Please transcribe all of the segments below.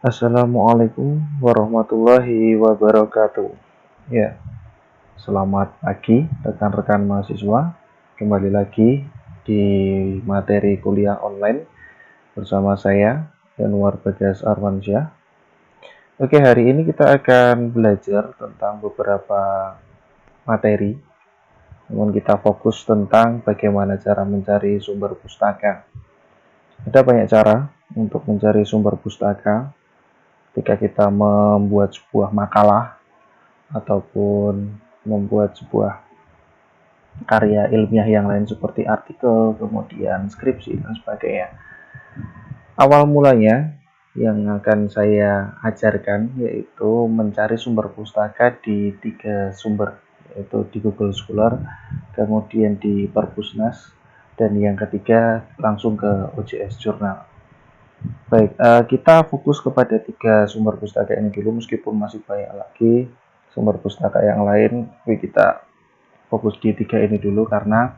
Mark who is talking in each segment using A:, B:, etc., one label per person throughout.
A: Assalamualaikum warahmatullahi wabarakatuh. Ya, selamat pagi rekan-rekan mahasiswa. Kembali lagi di materi kuliah online bersama saya, Yanuar Bagas Arwansyah. Oke, hari ini kita akan belajar tentang beberapa materi. Namun kita fokus tentang bagaimana cara mencari sumber pustaka. Ada banyak cara untuk mencari sumber pustaka ketika kita membuat sebuah makalah ataupun membuat sebuah karya ilmiah yang lain seperti artikel, kemudian skripsi dan sebagainya. Awal mulanya yang akan saya ajarkan yaitu mencari sumber pustaka di 3 sumber, yaitu di Google Scholar, kemudian di Perpusnas, dan yang ketiga langsung ke OJS Journal. Baik, kita fokus kepada 3 sumber pustaka ini dulu, meskipun masih banyak lagi sumber pustaka yang lain, tapi kita fokus di 3 ini dulu karena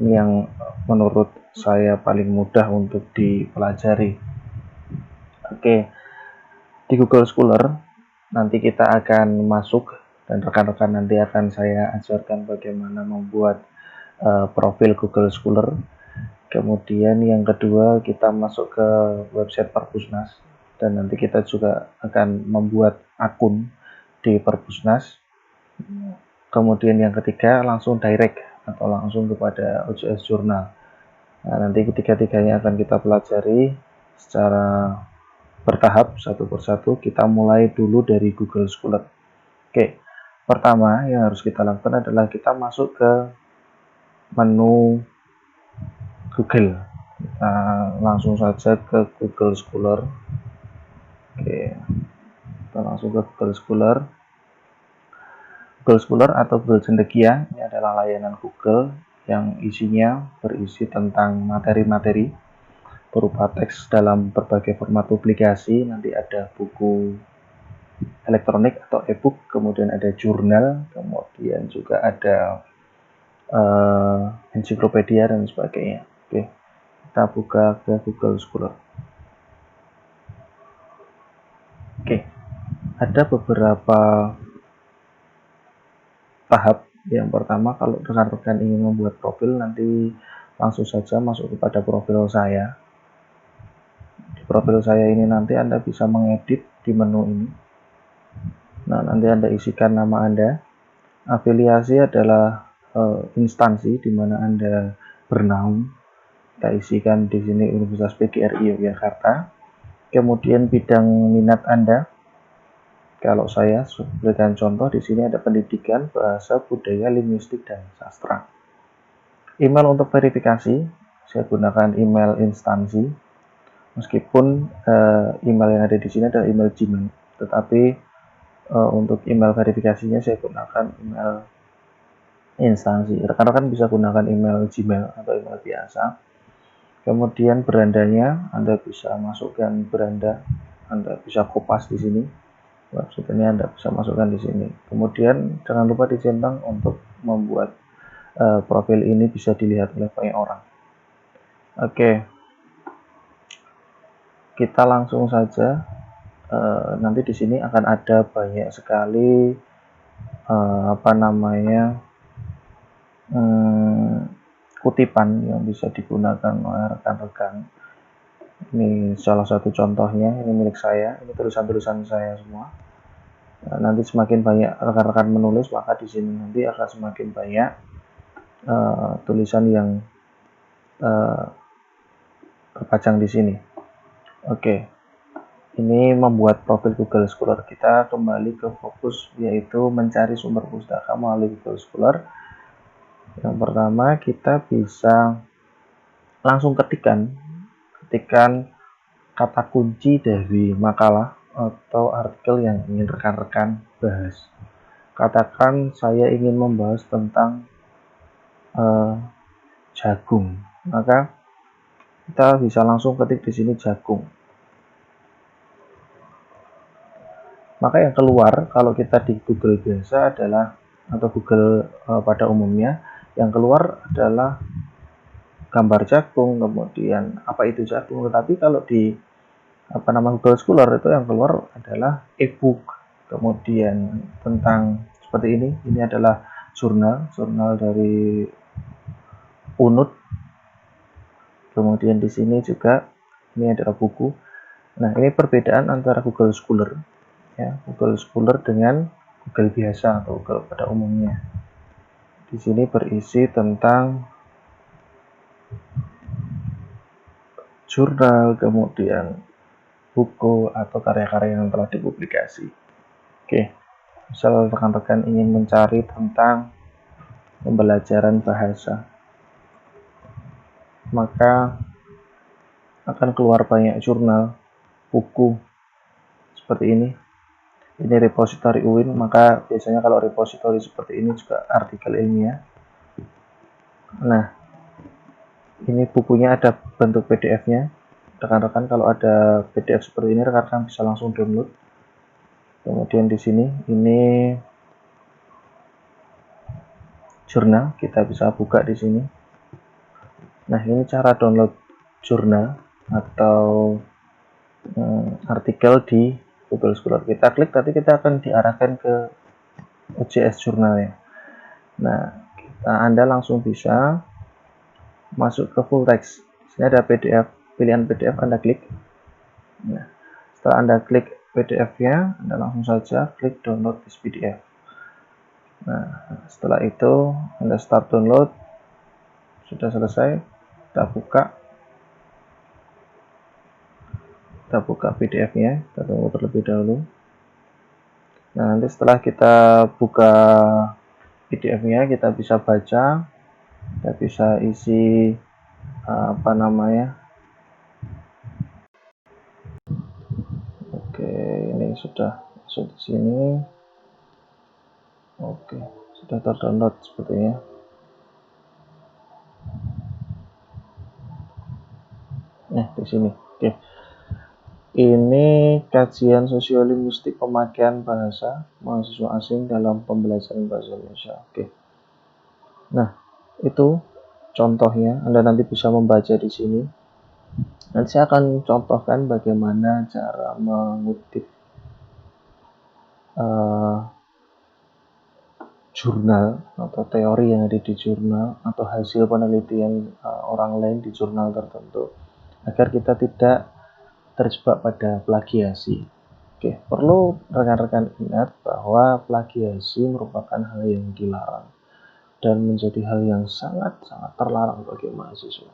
A: ini yang menurut saya paling mudah untuk dipelajari. Oke, di Google Scholar nanti kita akan masuk dan rekan-rekan nanti akan saya ajarkan bagaimana membuat profil Google Scholar. Kemudian yang kedua kita masuk ke website Perpusnas dan nanti kita juga akan membuat akun di Perpusnas. Kemudian yang ketiga langsung direct atau langsung kepada OJS Journal. Nah, nanti ketiga-tiganya akan kita pelajari secara bertahap satu persatu. Kita mulai dulu dari Google Scholar. Oke, pertama yang harus kita lakukan adalah kita masuk ke menu Google. Kita langsung saja ke Google Scholar. Oke, kita langsung ke Google Scholar. Google Scholar atau Google Cendekia ini adalah layanan Google yang isinya berisi tentang materi-materi berupa teks dalam berbagai format publikasi. Nanti ada buku elektronik atau e-book, kemudian ada jurnal, kemudian juga ada ensiklopedia dan sebagainya. Oke, kita buka ke Google Scholar. Oke, ada beberapa tahap. Yang pertama, kalau rekan-rekan ingin membuat profil, nanti langsung saja masuk kepada profil saya. Di profil saya ini nanti Anda bisa mengedit di menu ini. Nah, nanti Anda isikan nama Anda. Afiliasi adalah instansi di mana Anda bernaung. Kita isikan di sini Universitas PGRI Yogyakarta. Kemudian bidang minat Anda. Kalau saya berikan contoh di sini ada pendidikan, bahasa, budaya, linguistik, dan sastra. Email untuk verifikasi, saya gunakan email instansi. Meskipun email yang ada di sini adalah email Gmail, tetapi untuk email verifikasinya saya gunakan email instansi. Rekan-rekan bisa gunakan email Gmail atau email biasa. Kemudian berandanya, Anda bisa masukkan beranda, Anda bisa kopas di sini. Website ini Anda bisa masukkan di sini. Kemudian jangan lupa dicentang untuk membuat profil ini bisa dilihat oleh banyak orang. Oke, kita langsung saja. Nanti di sini akan ada banyak sekali kutipan yang bisa digunakan oleh rekan-rekan. Ini salah satu contohnya, ini milik saya, ini tulisan-tulisan saya semua. Nanti semakin banyak rekan-rekan menulis, maka di sini nanti akan semakin banyak tulisan yang terpajang di sini. Oke, ini membuat profil Google Scholar. Kita kembali ke fokus, yaitu mencari sumber pustaka melalui Google Scholar. Yang pertama, kita bisa langsung ketikkan kata kunci dari makalah atau artikel yang ingin rekan-rekan bahas. Katakan saya ingin membahas tentang jagung, maka kita bisa langsung ketik di sini jagung. Maka yang keluar kalau kita di Google biasa adalah, atau Google pada umumnya, yang keluar adalah gambar jagung, kemudian apa itu jagung. Tetapi kalau di Google Scholar itu yang keluar adalah e-book. Kemudian tentang seperti ini adalah jurnal dari Unut. Kemudian di sini juga ini adalah buku. Nah, ini perbedaan antara Google Scholar ya, Google Scholar dengan Google biasa atau Google pada umumnya. Di sini berisi tentang jurnal, kemudian buku atau karya-karya yang telah dipublikasi. Oke, misal rekan-rekan ingin mencari tentang pembelajaran bahasa, maka akan keluar banyak jurnal, buku seperti ini. Ini repositori UIN, maka biasanya kalau repositori seperti ini juga artikel ilmiah. Nah, ini bukunya ada bentuk PDF-nya. Rekan-rekan kalau ada PDF seperti ini, rekan-rekan bisa langsung download. Kemudian di sini ini jurnal, kita bisa buka di sini. Nah, ini cara download jurnal atau artikel di Google Scholar. Kita klik, nanti kita akan diarahkan ke OJS jurnalnya. Nah, Anda langsung bisa masuk ke full text. Sini ada PDF, pilihan PDF, Anda klik. Nah, setelah Anda klik PDF-nya, Anda langsung saja klik download this PDF. Nah, setelah itu Anda start download. Sudah selesai, kita buka PDF-nya, kita tunggu terlebih dahulu. Nah, nanti setelah kita buka PDF-nya, kita bisa baca, kita bisa isi Oke, ini sudah masuk di sini. Oke, sudah terdownload sepertinya. Nah, di sini. Oke. Ini kajian sosiolinguistik pemakaian bahasa mahasiswa asing dalam pembelajaran bahasa Indonesia. Oke. Nah, itu contohnya. Anda nanti bisa membaca di sini. Nanti saya akan contohkan bagaimana cara mengutip jurnal atau teori yang ada di jurnal atau hasil penelitian orang lain di jurnal tertentu agar kita tidak terjebak pada plagiasi. Oke, perlu rekan-rekan ingat bahwa plagiasi merupakan hal yang dilarang dan menjadi hal yang sangat-sangat terlarang bagi mahasiswa.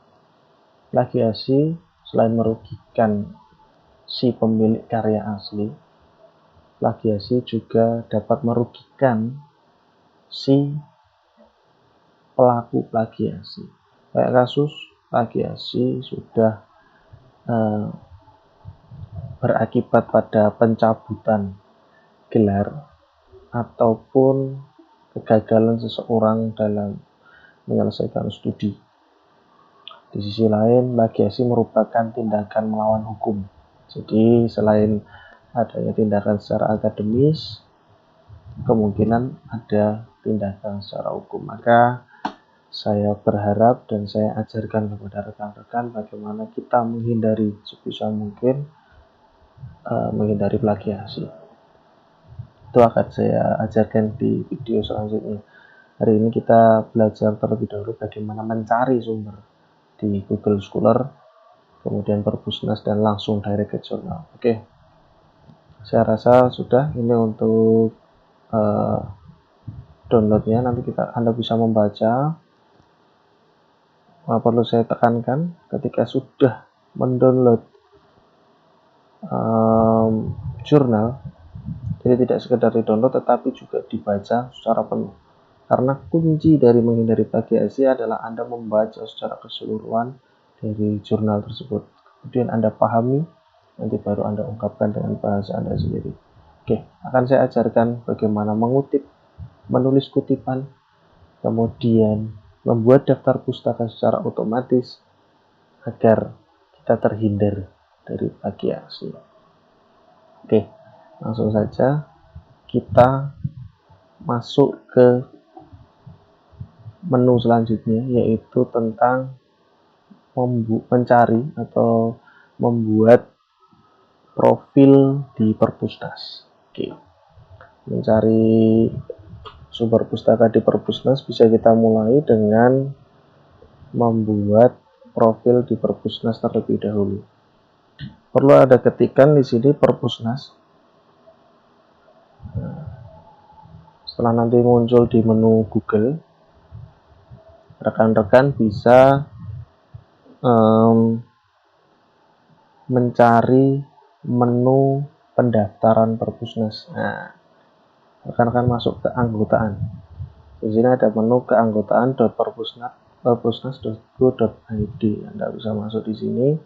A: Plagiasi selain merugikan si pemilik karya asli, plagiasi juga dapat merugikan si pelaku plagiasi. Kayak kasus plagiasi sudah berakibat pada pencabutan gelar ataupun kegagalan seseorang dalam menyelesaikan studi. Di sisi lain, plagiasi merupakan tindakan melawan hukum. Jadi selain adanya tindakan secara akademis, kemungkinan ada tindakan secara hukum. Maka saya berharap dan saya ajarkan kepada rekan-rekan bagaimana kita menghindari sebisa mungkin menghindari plagiasi. Itu akan saya ajarkan di video selanjutnya. Hari ini kita belajar terlebih dahulu bagaimana mencari sumber di Google Scholar, kemudian Perpusnas, dan langsung direct ke jurnal. Oke, saya rasa sudah. Ini untuk downloadnya. Nanti Anda bisa membaca. Perlu saya tekankan, ketika sudah mendownload jurnal, jadi tidak sekedar di-download tetapi juga dibaca secara penuh. Karena kunci dari menghindari plagiasi adalah Anda membaca secara keseluruhan dari jurnal tersebut. Kemudian Anda pahami, nanti baru Anda ungkapkan dengan bahasa Anda sendiri. Oke, akan saya ajarkan bagaimana mengutip, menulis kutipan, kemudian membuat daftar pustaka secara otomatis agar kita terhindar dari plagiasi. Oke, langsung saja kita masuk ke menu selanjutnya, yaitu tentang mencari atau membuat profil di Perpusnas. Oke. Mencari sumber pustaka di Perpusnas bisa kita mulai dengan membuat profil di Perpusnas terlebih dahulu. Perlu ada ketikan di sini Perpusnas. Setelah nanti muncul di menu Google, rekan-rekan bisa mencari menu pendaftaran Perpusnas. Nah, rekan-rekan masuk ke anggotaan. Di sini ada menu keanggotaan.perpusnas.go.id. Anda bisa masuk di sini.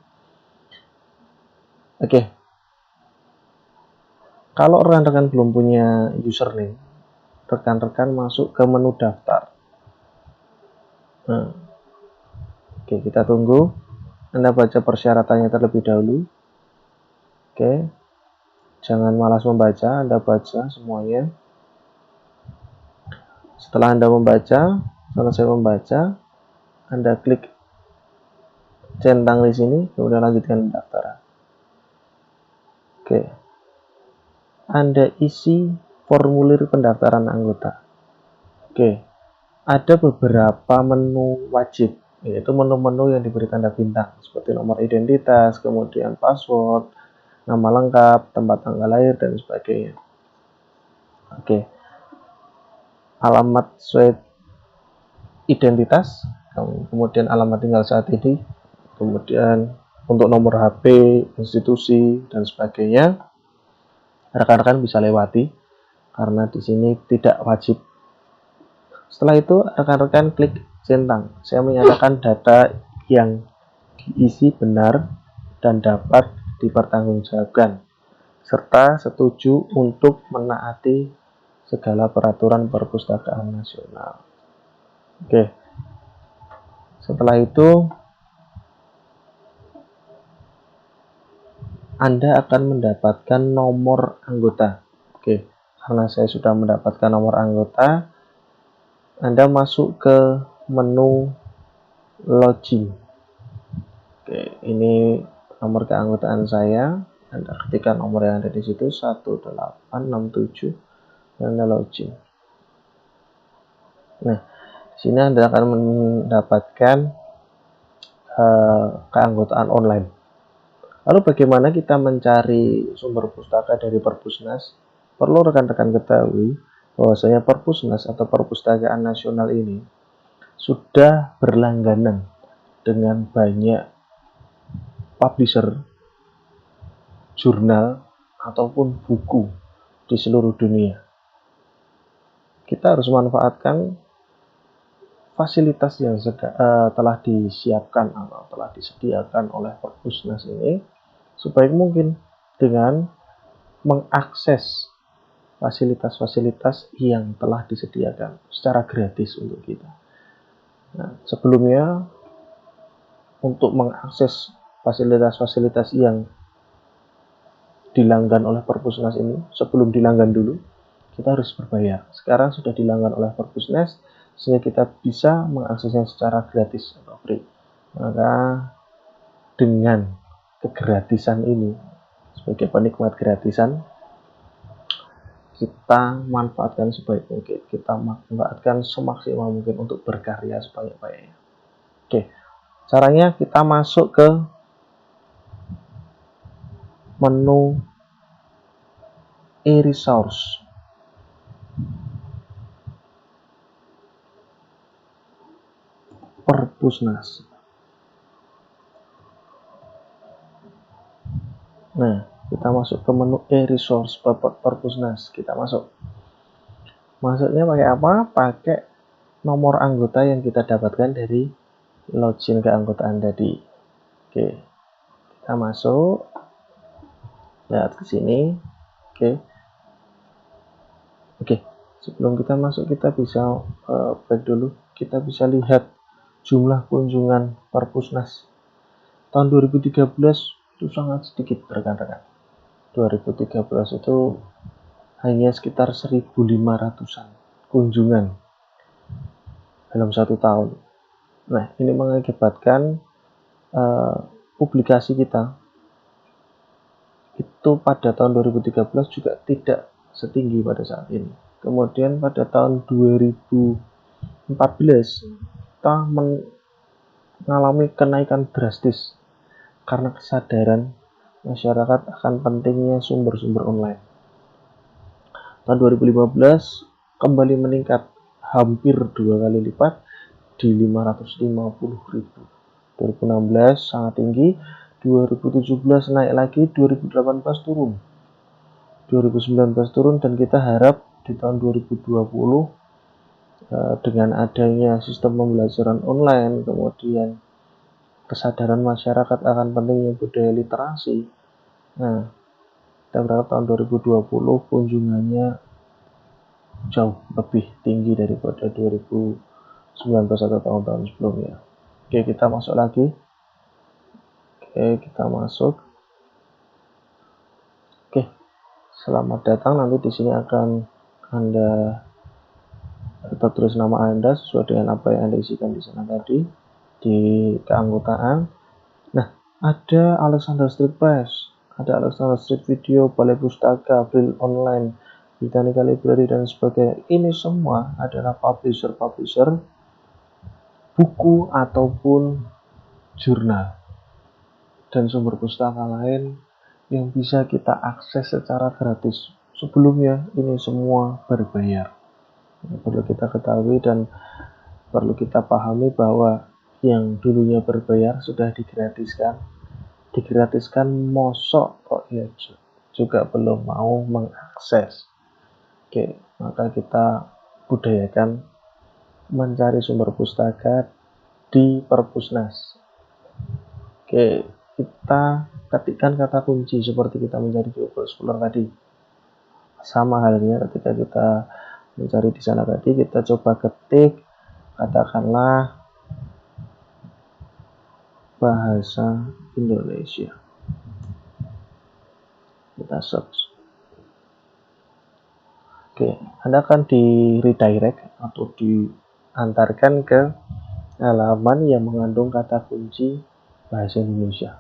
A: Oke. Kalau rekan-rekan belum punya username, rekan-rekan masuk ke menu daftar. Nah, oke, kita tunggu. Anda baca persyaratannya terlebih dahulu. Oke. Jangan malas membaca, Anda baca semuanya. Setelah Anda selesai membaca, Anda klik centang di sini, kemudian lanjutkan pendaftaran. Oke. Anda isi formulir pendaftaran anggota. Oke. Ada beberapa menu wajib, yaitu menu-menu yang diberi tanda bintang, seperti nomor identitas, kemudian password, nama lengkap, tempat tanggal lahir, dan sebagainya. Oke. Alamat sesuai identitas, kemudian alamat tinggal saat ini, kemudian untuk nomor HP, institusi, dan sebagainya, rekan-rekan bisa lewati karena di sini tidak wajib. Setelah itu rekan-rekan klik centang. Saya menyatakan data yang diisi benar dan dapat dipertanggungjawabkan, serta setuju untuk menaati segala peraturan perpustakaan nasional. Oke. Setelah itu Anda akan mendapatkan nomor anggota. Oke, karena saya sudah mendapatkan nomor anggota, Anda masuk ke menu login. Oke, ini nomor keanggotaan saya. Anda ketikkan nomor yang ada di situ 1867 dan Anda login. Nah, di sini Anda akan mendapatkan keanggotaan online. Lalu bagaimana kita mencari sumber pustaka dari Perpusnas? Perlu rekan-rekan ketahui bahwasanya Perpusnas atau Perpustakaan Nasional ini sudah berlangganan dengan banyak publisher, jurnal, ataupun buku di seluruh dunia. Kita harus memanfaatkan fasilitas yang telah disiapkan atau telah disediakan oleh Perpusnas ini sebaik mungkin dengan mengakses fasilitas-fasilitas yang telah disediakan secara gratis untuk kita. Nah, sebelumnya untuk mengakses fasilitas-fasilitas yang dilanggan oleh Perpusnas ini, sebelum dilanggan dulu, kita harus berbayar. Sekarang sudah dilanggan oleh Perpusnas, sehingga kita bisa mengaksesnya secara gratis atau free. Maka dengan kegratisan ini, sebagai penikmat gratisan, kita manfaatkan sebaik mungkin, kita manfaatkan semaksimal mungkin untuk berkarya sebanyak-banyaknya. Oke, caranya kita masuk ke menu e-resource. Perpusnas. Nah, kita masuk ke menu e-resource Perpusnas. Kita masuk. Masuknya pakai apa? Pakai nomor anggota yang kita dapatkan dari login keanggotaan tadi. Oke, kita masuk. Lihat ke sini. Oke. Sebelum kita masuk, kita bisa back dulu. Kita bisa lihat jumlah kunjungan Perpusnas. Tahun 2013 itu sangat sedikit, rekan-rekan. 2013 itu hanya sekitar 1.500-an kunjungan dalam satu tahun. Nah, ini mengakibatkan publikasi kita itu pada tahun 2013 juga tidak setinggi pada saat ini. Kemudian pada tahun 2014 kita mengalami kenaikan drastis karena kesadaran masyarakat akan pentingnya sumber-sumber online. Tahun 2015 kembali meningkat hampir 2 kali lipat di 550.000. 2016 sangat tinggi, 2017 naik lagi, 2018 turun, 2019 turun, dan kita harap di tahun 2020 dengan adanya sistem pembelajaran online, kemudian kesadaran masyarakat akan pentingnya budaya literasi. Nah, kita berharap tahun 2020 kunjungannya jauh lebih tinggi daripada 2019 atau tahun-tahun sebelumnya. Oke, kita masuk lagi. Kita masuk. Oke, selamat datang. Nanti di sini akan Anda tulis nama Anda sesuai dengan apa yang Anda isikan di sana tadi di keanggotaan. Nah, ada Alexander Street Press, ada Alexander Street Video, Balai Pustaka, Braille Online, Britannica Library, dan sebagainya. Ini semua adalah publisher-publisher buku ataupun jurnal dan sumber pustaka lain yang bisa kita akses secara gratis. Sebelumnya ini semua berbayar. Perlu kita ketahui dan perlu kita pahami bahwa yang dulunya berbayar sudah digratiskan mosok kok ya juga belum mau mengakses. Oke, maka kita budayakan mencari sumber pustaka di Perpusnas. Oke, kita ketikkan kata kunci seperti kita mencari di Google Scholar tadi. Sama halnya ketika kita mencari di sana tadi, kita coba ketik katakanlah bahasa Indonesia. Kita search. Oke, Anda akan di redirect atau diantarkan ke halaman yang mengandung kata kunci bahasa Indonesia.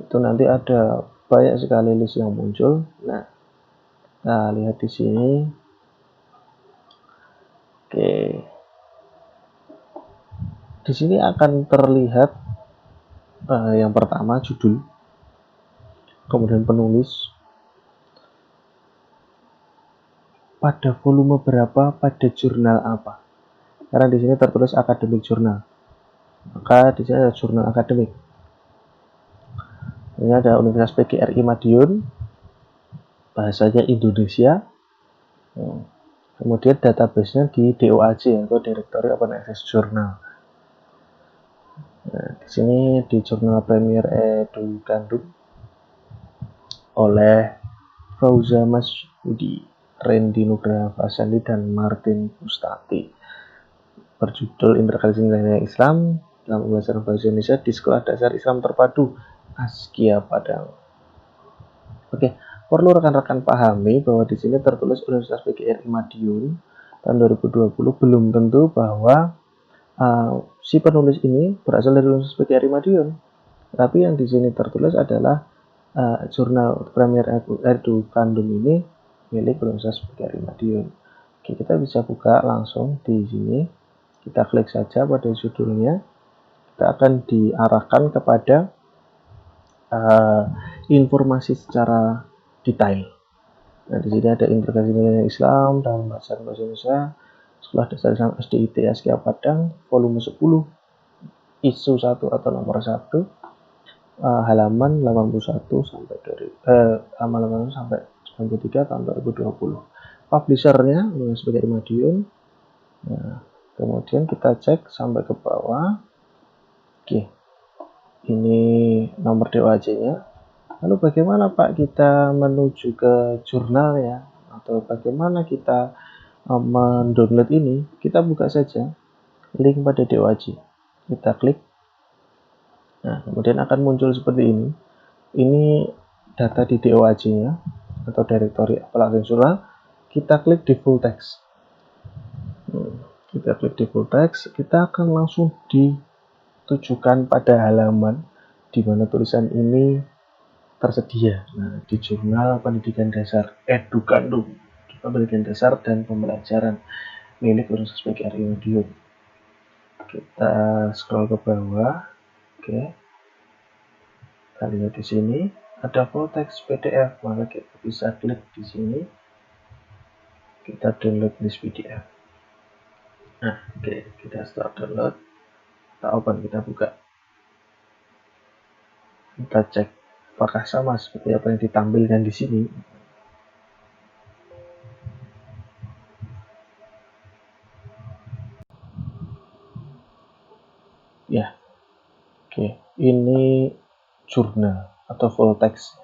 A: Itu nanti ada banyak sekali list yang muncul. Nah, lihat di sini. Oke. Di sini akan terlihat yang pertama judul, kemudian penulis, pada volume berapa, pada jurnal apa. Karena di sini tertulis akademik jurnal, maka di sini ada jurnal akademik. Ini ada Universitas PGRI Madiun, bahasanya Indonesia. Kemudian database-nya di DOAJ atau Directory Open Access Journal. Nah, di sini di jurnal Premier Educandum oleh Fauza Masudi, Randy Nugraha Fasandi, dan Martin Pustati, berjudul Integrasi Nilai Islam dalam Pembelajaran Bahasa Indonesia di Sekolah Dasar Islam Terpadu Askia Padang. Oke, perlu rekan-rekan pahami bahwa di sini tertulis Universitas PGRI Madiun tahun 2020, belum tentu bahwa si penulis ini berasal dari Universitas PGRI Madiun. Tapi yang di sini tertulis adalah jurnal Premier Educandum ini milik Universitas PGRI Madiun. Oke, kita bisa buka langsung di sini. Kita klik saja pada judulnya. Kita akan diarahkan kepada informasi secara detail. Nah, di sini ada integrasi nilai Islam dalam bahasa Indonesia, Sekolah Dasar Islam SDIT Askia Padang, volume 10, isu 1 atau nomor 1, halaman 81 sampai halaman 81 sampai 93 tahun 2020. Publishernya Universitas PGRI Madiun. Nah, kemudian kita cek sampai ke bawah. Oke, ini nomor DOAJ-nya. Lalu bagaimana Pak kita menuju ke jurnal ya, atau bagaimana kita mendownload ini? Kita buka saja link pada DOAJ. Kita klik. Nah, kemudian akan muncul seperti ini. Ini data di DOAJ-nya atau Directory Apel Jurnal. Kita klik di full text. Kita klik di full text. Kita akan langsung ditujukan pada halaman di mana tulisan ini tersedia. Nah, di Jurnal Pendidikan Dasar Edukandum, Pendidikan Dasar dan Pembelajaran milik Universitas PGRI Madiun. Kita scroll ke bawah. Oke. Kita lihat di sini ada full text PDF, maka kita bisa klik di sini. Kita download list PDF. Nah, oke, kita start download. Kita open, kita buka. Kita cek apakah sama seperti apa yang ditampilkan di sini. Ya, oke, ini jurnal atau full text.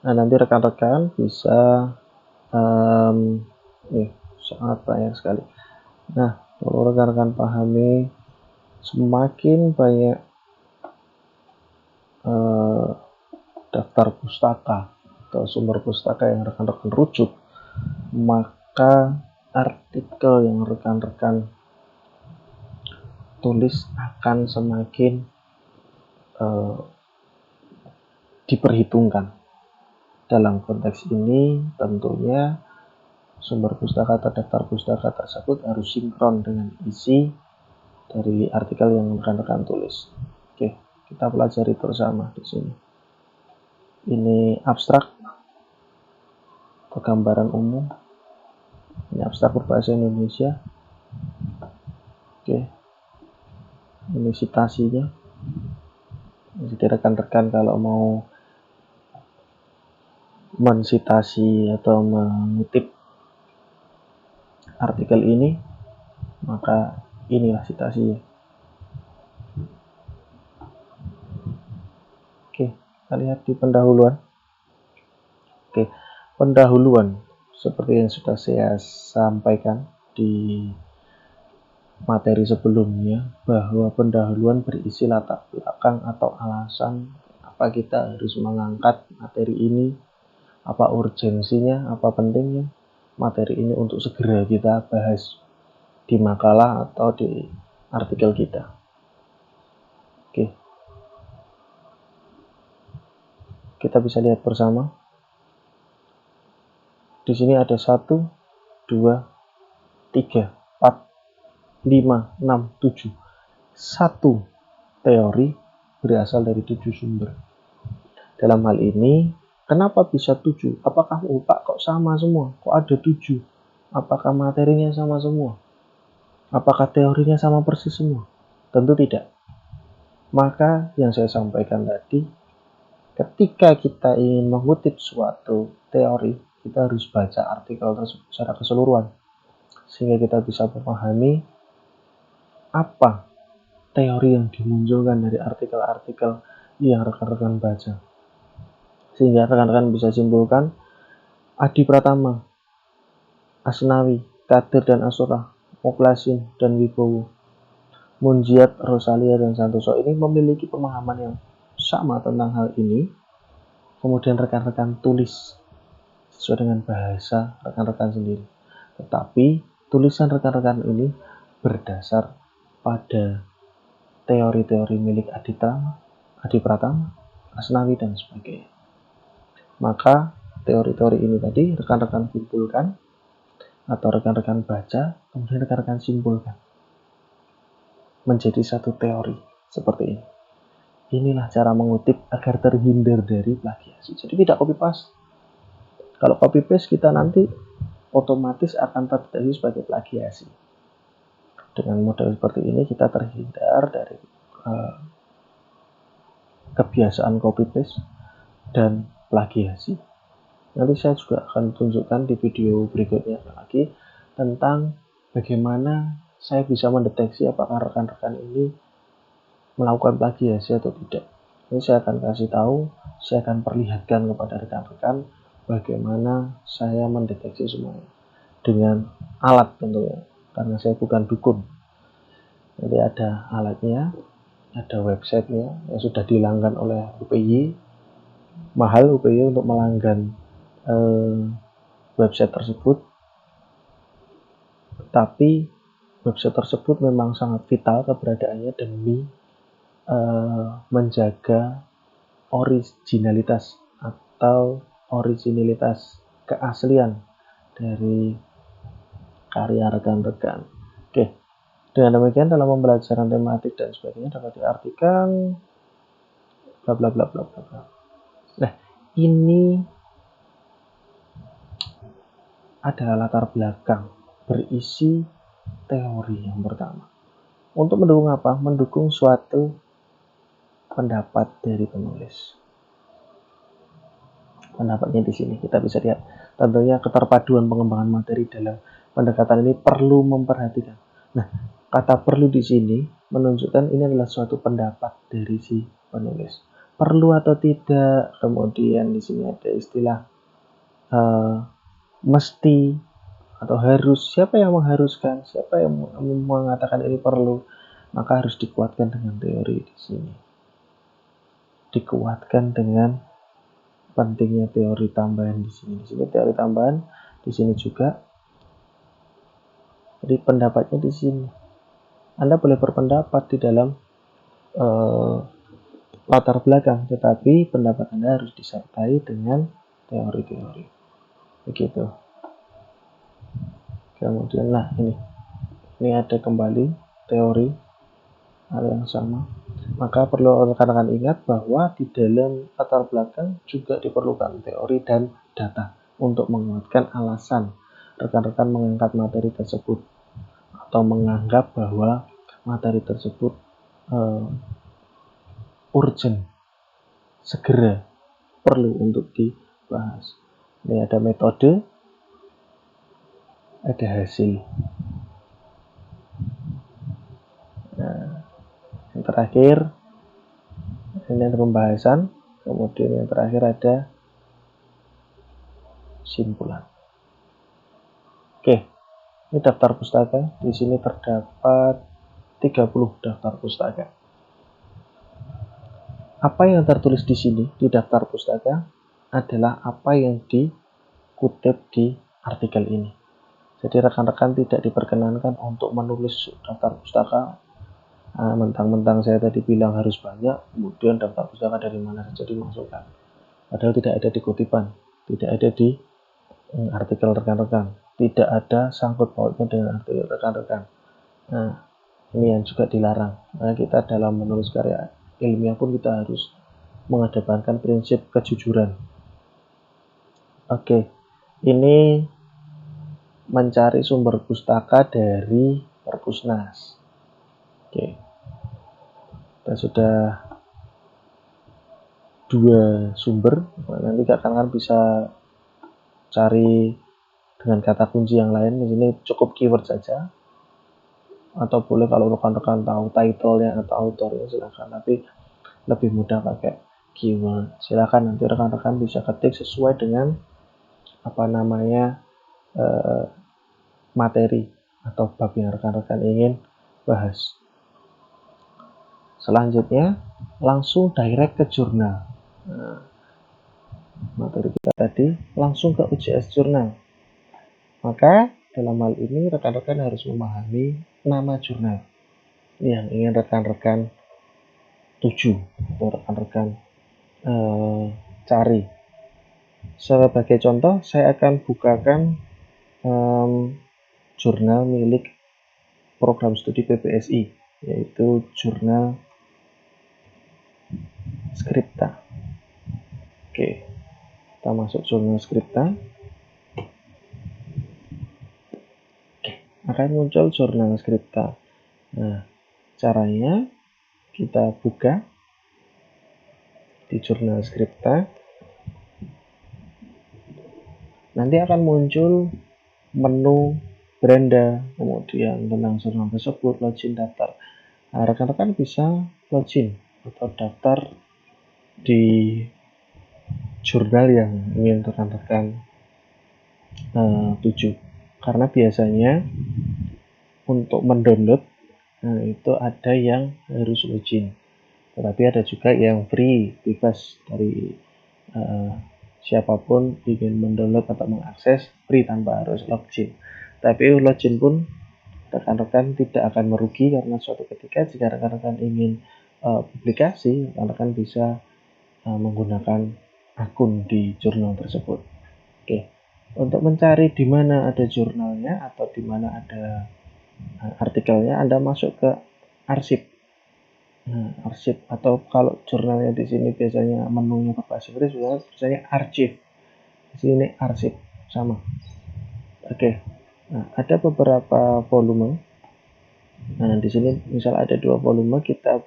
A: Nah, nanti rekan-rekan bisa sangat banyak sekali. Nah, kalau rekan-rekan pahami, semakin banyak daftar pustaka atau sumber pustaka yang rekan-rekan rujuk, maka artikel yang rekan-rekan tulis akan semakin diperhitungkan. Dalam konteks ini tentunya sumber pustaka atau daftar pustaka tersebut harus sinkron dengan isi dari artikel yang rekan-rekan tulis. Oke, kita pelajari bersama di sini. Ini abstrak atau gambaran umum. Ini abstrak berbahasa Indonesia. Oke, ini citasinya. Jadi rekan-rekan kalau mau mensitasi atau mengutip artikel ini, maka inilah citasinya. Oke, kita lihat di pendahuluan. Oke, pendahuluan seperti yang sudah saya sampaikan di materi sebelumnya, bahwa pendahuluan berisi latar belakang atau alasan apa kita harus mengangkat materi ini, apa urgensinya, apa pentingnya materi ini untuk segera kita bahas di makalah atau di artikel kita. Oke, kita bisa lihat bersama. Di sini ada 1, 2, 3, 4, 5, 6, 7. 1 teori berasal dari 7 sumber. Dalam hal ini, kenapa bisa 7? Apakah Pak kok sama semua? Kok ada 7? Apakah materinya sama semua? Apakah teorinya sama persis semua? Tentu tidak. Maka yang saya sampaikan tadi, ketika kita ingin mengutip suatu teori, kita harus baca artikel tersebut secara keseluruhan, sehingga kita bisa memahami apa teori yang dimunculkan dari artikel-artikel yang rekan-rekan baca, sehingga rekan-rekan bisa simpulkan Adi Pratama, Asnawi, Kadir dan Asyura, Mukhlasin dan Wibowo, Munjiat, Rosalia dan Santoso ini memiliki pemahaman yang sama tentang hal ini. Kemudian rekan-rekan tulis sesuai dengan bahasa rekan-rekan sendiri. Tetapi tulisan rekan-rekan ini berdasar pada teori-teori milik Adi Pratama, Asnawi dan sebagainya. Maka teori-teori ini tadi rekan-rekan kumpulkan atau rekan-rekan baca, kemudian rekan-rekan simpulkan menjadi satu teori seperti ini. Inilah cara mengutip agar terhindar dari plagiasi. Jadi tidak copy paste. Kalau copy paste kita nanti otomatis akan terjadi sebagai plagiasi. Dengan model seperti ini kita terhindar dari kebiasaan copy paste dan plagiasi. Nanti saya juga akan tunjukkan di video berikutnya lagi tentang bagaimana saya bisa mendeteksi apakah rekan-rekan ini melakukan plagiasi atau tidak. Ini saya akan kasih tahu, saya akan perlihatkan kepada rekan-rekan bagaimana saya mendeteksi semuanya dengan alat tentunya, karena saya bukan dukun. Nanti ada alatnya, ada websitenya yang sudah dilanggan oleh UPY. Mahal UPY untuk melanggan website tersebut, tapi website tersebut memang sangat vital keberadaannya demi menjaga originalitas atau originalitas, keaslian dari karya rekan-rekan. Oke, dengan demikian dalam pembelajaran tematik dan sebagainya dapat diartikan bla bla bla bla bla. Nah, ini adalah latar belakang berisi teori yang pertama. Untuk mendukung apa? Mendukung suatu pendapat dari penulis. Pendapatnya di sini kita bisa lihat. Tentunya keterpaduan pengembangan materi dalam pendekatan ini perlu memperhatikan. Nah, kata perlu di sini menunjukkan ini adalah suatu pendapat dari si penulis. Perlu atau tidak, kemudian di sini ada istilah mesti atau harus. Siapa yang mengharuskan? Siapa yang mengatakan ini perlu? Maka harus dikuatkan dengan teori di sini. Dikuatkan dengan pentingnya teori tambahan di sini. Di sini teori tambahan, di sini juga. Jadi pendapatnya di sini. Anda boleh berpendapat di dalam latar belakang, tetapi pendapat Anda harus disertai dengan teori-teori. Begitu. Kemudian ini ada kembali teori hal yang sama. Maka perlu rekan-rekan ingat bahwa di dalam latar belakang juga diperlukan teori dan data untuk menguatkan alasan rekan-rekan mengangkat materi tersebut atau menganggap bahwa materi tersebut urgent, segera perlu untuk dibahas. Ini ada metode, ada hasil. Nah, yang terakhir ini ada pembahasan, kemudian yang terakhir ada simpulan. Oke, ini daftar pustaka. Di sini terdapat 30 daftar pustaka. Apa yang tertulis di sini di daftar pustaka adalah apa yang dikutip di artikel ini. Jadi rekan-rekan tidak diperkenankan untuk menulis daftar pustaka mentang-mentang saya tadi bilang harus banyak, kemudian daftar pustaka dari mana saja dimasukkan. Padahal tidak ada di kutipan, tidak ada di artikel rekan-rekan, tidak ada sangkut pautnya dengan artikel rekan-rekan. Nah, ini yang juga dilarang. Nah, kita dalam menulis karya ilmiah pun kita harus mengedepankan prinsip kejujuran. Oke, ini mencari sumber pustaka dari Perpusnas. Oke, kita sudah 2 sumber. Nanti rekan-rekan bisa cari dengan kata kunci yang lain. Di sini cukup keyword saja. Atau boleh kalau rekan-rekan tahu title-nya atau autornya silakan, tapi lebih mudah pakai keyword. Silakan nanti rekan-rekan bisa ketik sesuai dengan materi atau bab yang rekan-rekan ingin bahas. Selanjutnya langsung direct ke jurnal. Nah, materi kita tadi langsung ke UJS jurnal. Maka dalam hal ini rekan-rekan harus memahami nama jurnal yang ingin rekan-rekan tuju atau rekan-rekan cari. Sebagai contoh, saya akan bukakan jurnal milik program studi PPSI, yaitu jurnal Skripta. Oke, kita masuk jurnal Skripta. Oke, akan muncul jurnal Skripta. Nah, caranya kita buka di jurnal Skripta. Nanti akan muncul menu beranda, kemudian tentang jurnal tersebut, login, daftar. Nah, rekan-rekan bisa login atau daftar di jurnal yang ingin rekan-rekan tuju. Karena biasanya untuk mendownload itu ada yang harus login, tetapi ada juga yang free, bebas dari siapapun ingin mendownload atau mengakses free tanpa harus login. Tapi login pun rekan-rekan tidak akan merugi, karena suatu ketika jika rekan-rekan ingin publikasi, rekan-rekan bisa menggunakan akun di jurnal tersebut. Oke, untuk mencari di mana ada jurnalnya atau di mana ada artikelnya, Anda masuk ke arsip. Nah, arsip, atau kalau jurnalnya di sini biasanya menunya berbahasa Inggris, biasanya archive. Di sini arsip sama. Oke. Nah, ada beberapa volume. Nah, di sini misal ada 2 volume, kita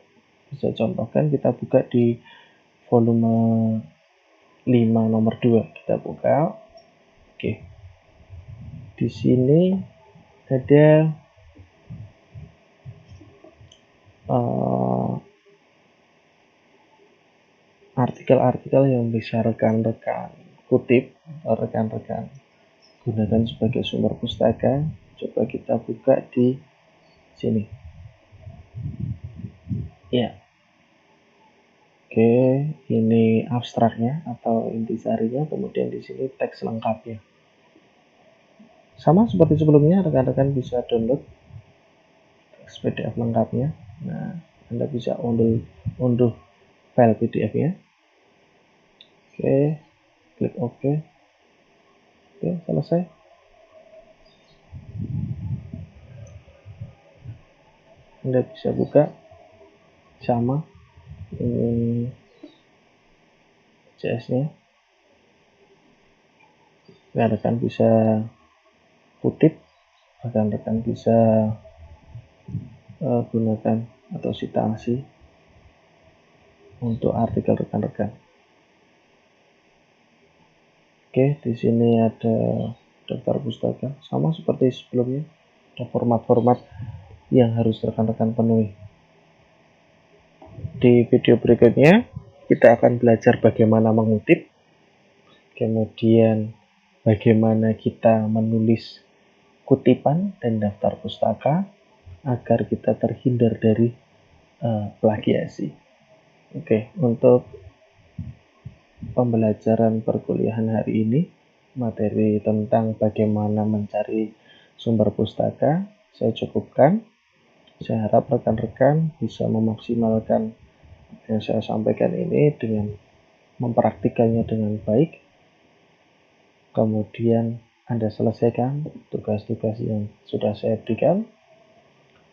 A: bisa contohkan, kita buka di volume 5 nomor 2. Kita buka. Oke. Di sini ada artikel-artikel yang bisa rekan-rekan kutip atau rekan-rekan gunakan sebagai sumber pustaka. Coba kita buka di sini. Ya. Oke, ini abstraknya atau intisarinya, kemudian di sini teks lengkapnya. Sama seperti sebelumnya, rekan-rekan bisa download teks PDF lengkapnya. Nah, Anda bisa unduh file PDF-nya. Oke, klik OK. Oke, selesai. Anda bisa buka sama ini CS-nya. Rekan-rekan bisa kutip, rekan-rekan bisa gunakan atau citasi untuk artikel rekan-rekan. Oke, di sini ada daftar pustaka, sama seperti sebelumnya. Ada format-format yang harus rekan-rekan penuhi. Di video berikutnya, kita akan belajar bagaimana mengutip, kemudian bagaimana kita menulis kutipan dan daftar pustaka agar kita terhindar dari plagiasi. Oke, untuk pembelajaran perkuliahan hari ini, materi tentang bagaimana mencari sumber pustaka saya cukupkan. Saya harap rekan-rekan bisa memaksimalkan yang saya sampaikan ini dengan mempraktikannya dengan baik. Kemudian Anda selesaikan tugas-tugas yang sudah saya berikan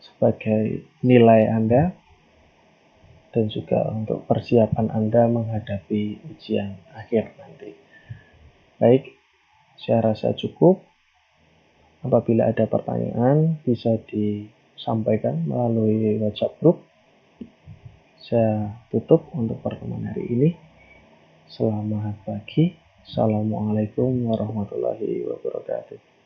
A: sebagai nilai Anda dan juga untuk persiapan Anda menghadapi ujian akhir nanti. Baik, saya rasa cukup. Apabila ada pertanyaan, bisa disampaikan melalui WhatsApp group. Saya tutup untuk pertemuan hari ini. Selamat pagi. Assalamualaikum warahmatullahi wabarakatuh.